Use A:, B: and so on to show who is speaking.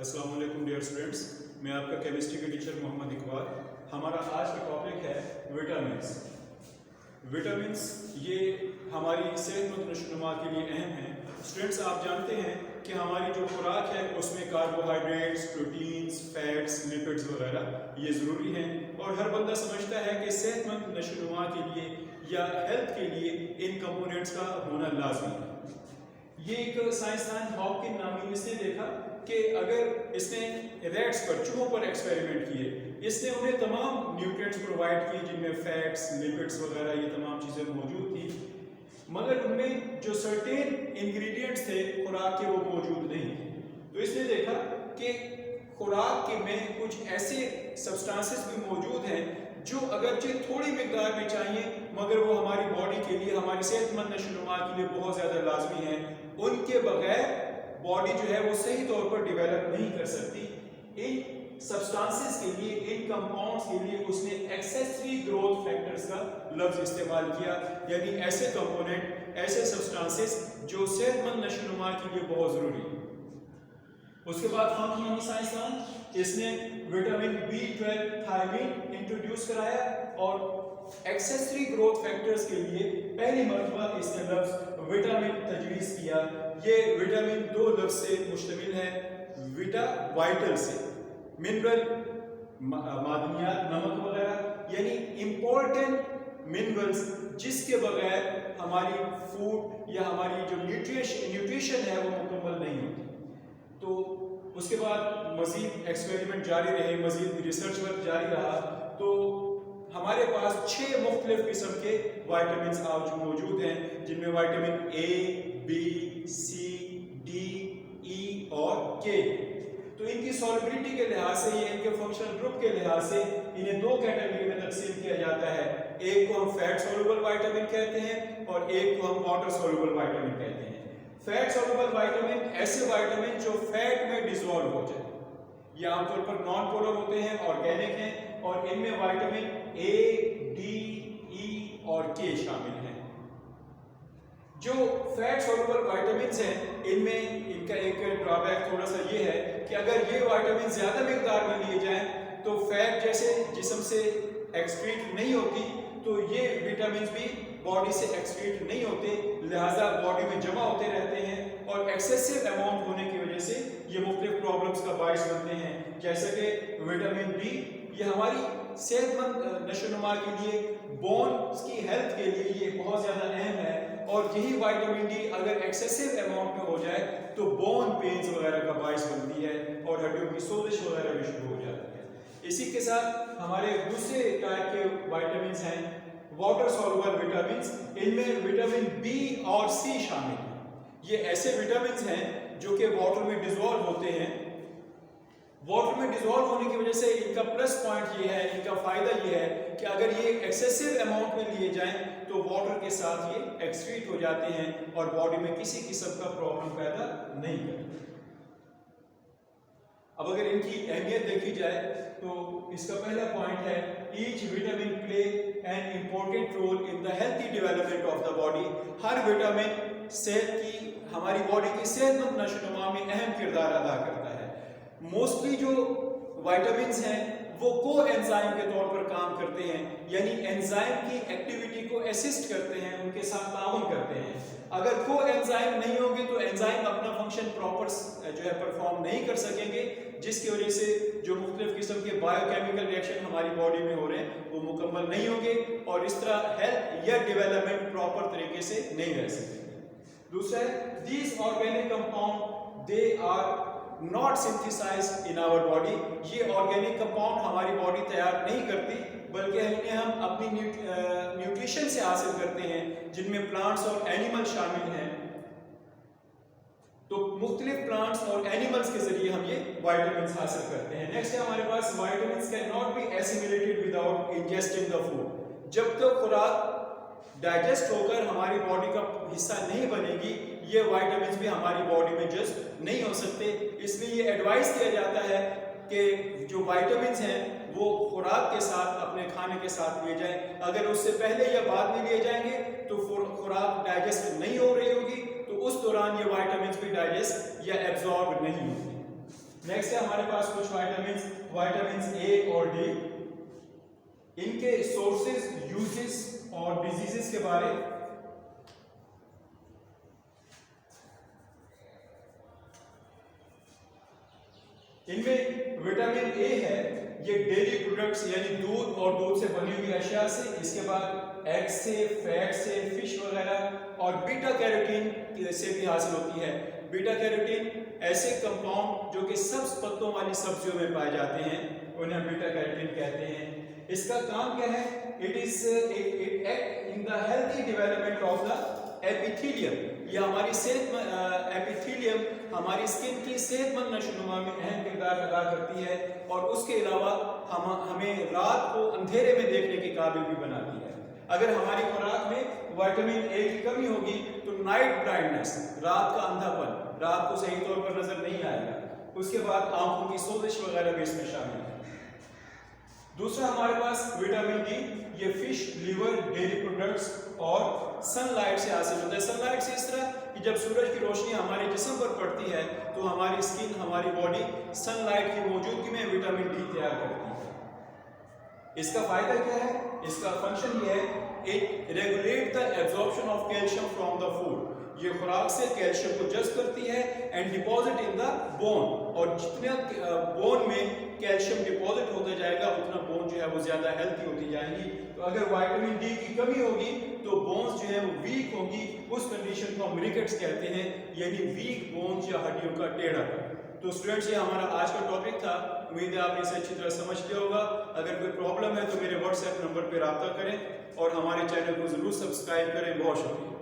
A: अस्सलाम वालेकुम dear students, मैं आपका केमिस्ट्री के टीचर मोहम्मद इकबाल। हमारा आज का टॉपिक है विटामिन्स। विटामिन्स ये हमारी सेहतमंद नशोनुमा के लिए अहम है। स्टूडेंट्स, आप जानते हैं कि हमारी जो खुराक है उसमें कार्बोहाइड्रेट्स, प्रोटीन्स, फैट्स, लिपिड्स वगैरह ये ज़रूरी हैं और हर बंदा समझता है कि सेहतमंद नशोनुमा के लिए या हेल्थ के लिए इन कंपोनेंट्स का होना लाजमी है। ये एक साइंसदान हॉपकिन नामी इसने देखा कि अगर इसने रैट्स पर, चूहों पर एक्सपेरिमेंट किए, इसने उन्हें तमाम न्यूट्रिएंट्स प्रोवाइड किए जिनमें फैट्स, लिपिड्स वगैरह ये तमाम चीज़ें मौजूद थी, मगर उनमें जो सर्टेन इंग्रेडिएंट्स थे खुराक के वो मौजूद नहीं थे। तो इसने देखा कि खुराक के में कुछ ऐसे सब्सटेंसेस भी मौजूद हैं जो अगरचे थोड़ी मिकदार में चाहिए मगर वो हमारी बॉडी के लिए, हमारी सेहतमंद नशोनुमा के लिए बहुत ज़्यादा लाजमी है। उनके बगैर बॉडी जो है वो सही तौर पर डेवलप नहीं कर सकती। इन सब्सटेंसेस के लिए, इन कंपाउंड्स के लिए उसने एक्सेसरी ग्रोथ फैक्टर्स का लफ्ज़ इस्तेमाल किया, यानी ऐसे कंपोनेंट, ऐसे सब्सटेंसेस जो सेहतमंद नशोनुमा के लिए बहुत ज़रूरी है। उसके बाद हम साइंसदान इसने विटामिन B12 थायमीन इंट्रोड्यूस कराया और एक्सेसरी ग्रोथ फैक्टर्स के लिए पहली मर्तबा इसने लफ्ज़ विटामिन तजवीज़ किया। ये विटामिन दो लफ्ज़ से मुश्तमिल है, विटा वाइटल से, मिनरल मादनियात, नमक वगैरह, यानी इम्पोर्टेंट मिनरल्स जिसके बगैर हमारी फूड या हमारी जो न्यूट्रिशन है वो मुकम्मल नहीं होती। तो उसके बाद मज़ीद एक्सपेरिमेंट जारी रहे, मज़ीद रिसर्च वर्क जारी रहा, तो हमारे पास 6 मुख्तलिफ किस्म के वाइटामिन्स आज मौजूद हैं, जिनमें vitamin A, B, C, D, E और K। तो इनकी सॉल्युबिलिटी के लिहाज से, ये इनके फंक्शनल ग्रुप के लिहाज से इन्हें दो कैटेगरी में तकसीम किया जाता है। एक को हम फैट सॉल्युबल वाइटामिन कहते हैं और एक को हम वाटर सॉल्युबल वाइटामिन कहते हैं। फैट सॉल्युबल वाइटामिन ऐसे वाइटामिन जो फैट में डिसॉल्व हो जाए, ये आमतौर पर नॉन पोलर होते हैं, ऑर्गेनिक हैं और इनमें वाइटामिन A, D, E और K शामिल हैं। जो फैट सॉल्युबल वाइटामिन्स हैं इनमें इनका एक ड्रॉबैक थोड़ा सा ये है कि अगर ये वाइटामिन ज़्यादा मिकदार में लिए जाएं तो फैट जैसे जिस्म से एक्सक्रीट नहीं होती, तो ये विटामिन भी बॉडी से एक्सक्रीट नहीं होते, लिहाजा बॉडी में जमा होते रहते हैं और एक्सेसिव अमाउंट होने की वजह से ये मुख्तलिफ प्रॉब्लम्स का बायस बनते हैं, जैसे कि विटामिन D। ये हमारी सेहतमंद नशोनुमा के लिए, बोन्स की हेल्थ के लिए ये बहुत ज़्यादा अहम है और यही विटामिन D अगर एक्सेसिव अमाउंट में हो जाए तो बोन पेन्स वगैरह का बायस बनती है और हड्डियों की सोजिश वगैरह भी शुरू हो जाती है। इसी के साथ हमारे दूसरे टाइप के विटामिन्स हैं वाटर सॉल्युबल विटामिन्स। इनमें विटामिन B और C शामिल हैं। ये ऐसे विटामिन्स हैं जो कि वाटर में डिसॉल्व होते हैं। वाटर में डिसॉल्व होने की वजह से इनका प्लस पॉइंट ये है, इनका फ़ायदा ये है कि अगर ये एक्सेसिव अमाउंट में लिए जाएं तो वाटर के साथ ये एक्सक्रीट हो जाते हैं और बॉडी में किसी किस्म का प्रॉब्लम पैदा नहीं करते। अब अगर इनकी अहमियत देखी जाए तो इसका पहला पॉइंट है, each vitamin play an important role in the healthy development of the body. हर विटामिन सेहत की, हमारी बॉडी की सेहतमंद नशोनुमा में अहम किरदार अदा करता है। मोस्टली जो विटामिन्स हैं वो को एंजाइम के तौर पर काम करते हैं, यानी एंजाइम की एक्टिविटी को असिस्ट करते हैं, उनके साथ ताउन करते हैं। अगर को एंजाइम नहीं होंगे तो एंजाइम अपना फंक्शन प्रॉपर जो है परफॉर्म नहीं कर सकेंगे, जिसकी वजह से जो मुख्तलिफ किस्म के बायोकेमिकल रिएक्शन हमारी बॉडी में हो रहे हैं वो मुकम्मल नहीं होंगे और इस तरह हेल्थ या डेवलपमेंट प्रॉपर तरीके से नहीं रह सकेंगे। दूसरा है, these organic compound they are not synthesized in our body. ये ऑर्गेनिक कंपाउंड हमारी बॉडी तैयार नहीं करती, बल्कि इन्हें हम अपनी न्यूट्रिशन से हासिल करते हैं, जिनमें प्लांट्स और एनिमल शामिल हैं। तो मुख्तलिफ प्लांट्स और एनिमल्स के जरिए हम ये विटामिन्स हासिल करते हैं। नेक्स्ट है हमारे पास, vitamins can not be assimilated without ingesting the food. जब तक खुराक डाइजेस्ट होकर हमारी बॉडी का हिस्सा नहीं बनेगी, ये विटामिन्स भी हमारी बॉडी में जस्ट नहीं हो सकते। इसलिए ये एडवाइस किया जाता है कि जो विटामिन्स हैं वो खुराक के साथ, अपने खाने के साथ लिए जाएं। अगर उससे पहले या बाद में लिए जाएंगे तो खुराक डाइजेस्ट नहीं हो रही होगी, तो उस दौरान ये विटामिन्स भी डाइजेस्ट या एब्जॉर्ब नहीं होंगे। नेक्स्ट है हमारे पास कुछ विटामिन ए और डी, इनके सोर्सेज, यूजेस और डिजीजेस के बारे। इनमें विटामिन ए है, ये डेयरी प्रोडक्ट्स यानी दूध और दूध से बनी हुई अशिया से, इसके बाद एग से, फैट से, फिश वगैरह, और बीटा कैरोटीन से भी हासिल होती है। बीटा कैरोटीन ऐसे कंपाउंड जो कि सब्ज पत्तों वाली सब्जियों में पाए जाते हैं, उन्हें बीटा कैरोटीन कहते हैं। इसका काम क्या है? It act in the healthy development of the epithelium. ये हमारी सेहत एपिथेलियम हमारी स्किन की सेहतमंद नशोनुमा में अहम किरदार अदा करती है, और उसके अलावा हमें रात को अंधेरे में देखने के काबिल भी बनाती है। अगर हमारी खुराक में विटामिन ए की कमी होगी तो नाइट ब्लाइंडनेस, रात का अंधापन, रात को सही तौर पर नजर नहीं आएगा। उसके बाद आंखों की सोजिश वगैरह भी इसमें शामिल है। दूसरा हमारे पास विटामिन डी, ये फिश, लिवर, डेयरी प्रोडक्ट्स और सनलाइट से हासिल होता है। सनलाइट से इस तरह कि जब सूरज की रोशनी हमारे जिस्म पर पड़ती है तो हमारी स्किन, हमारी बॉडी सनलाइट की मौजूदगी में विटामिन डी तैयार करती है। इसका फायदा क्या है? इसका फंक्शन ये है, it regulate the absorption of calcium from the food. ये खुराक से कैल्शियम को जज़्ब करती है and deposit in the bone, और जितना बोन में कैल्शियम डिपॉजिट होता जाएगा उतना बोन जो है वो ज्यादा हेल्थी होती जाएंगी। तो अगर विटामिन डी की कमी होगी तो बोन्स जो है वो वीक होगी। उस कंडीशन को हम रिकेट्स कहते हैं, यानी वीक बोन्स या हड्डियों का टेढ़ापन। तो स्टूडेंट्स, ये हमारा आज का टॉपिक था। उम्मीद है आपने इसे अच्छी तरह समझ लिया होगा। अगर कोई प्रॉब्लम है तो मेरे व्हाट्सएप नंबर पर रब्ता करें और हमारे चैनल को जरूर सब्सक्राइब करें। बहुत शुक्रिया।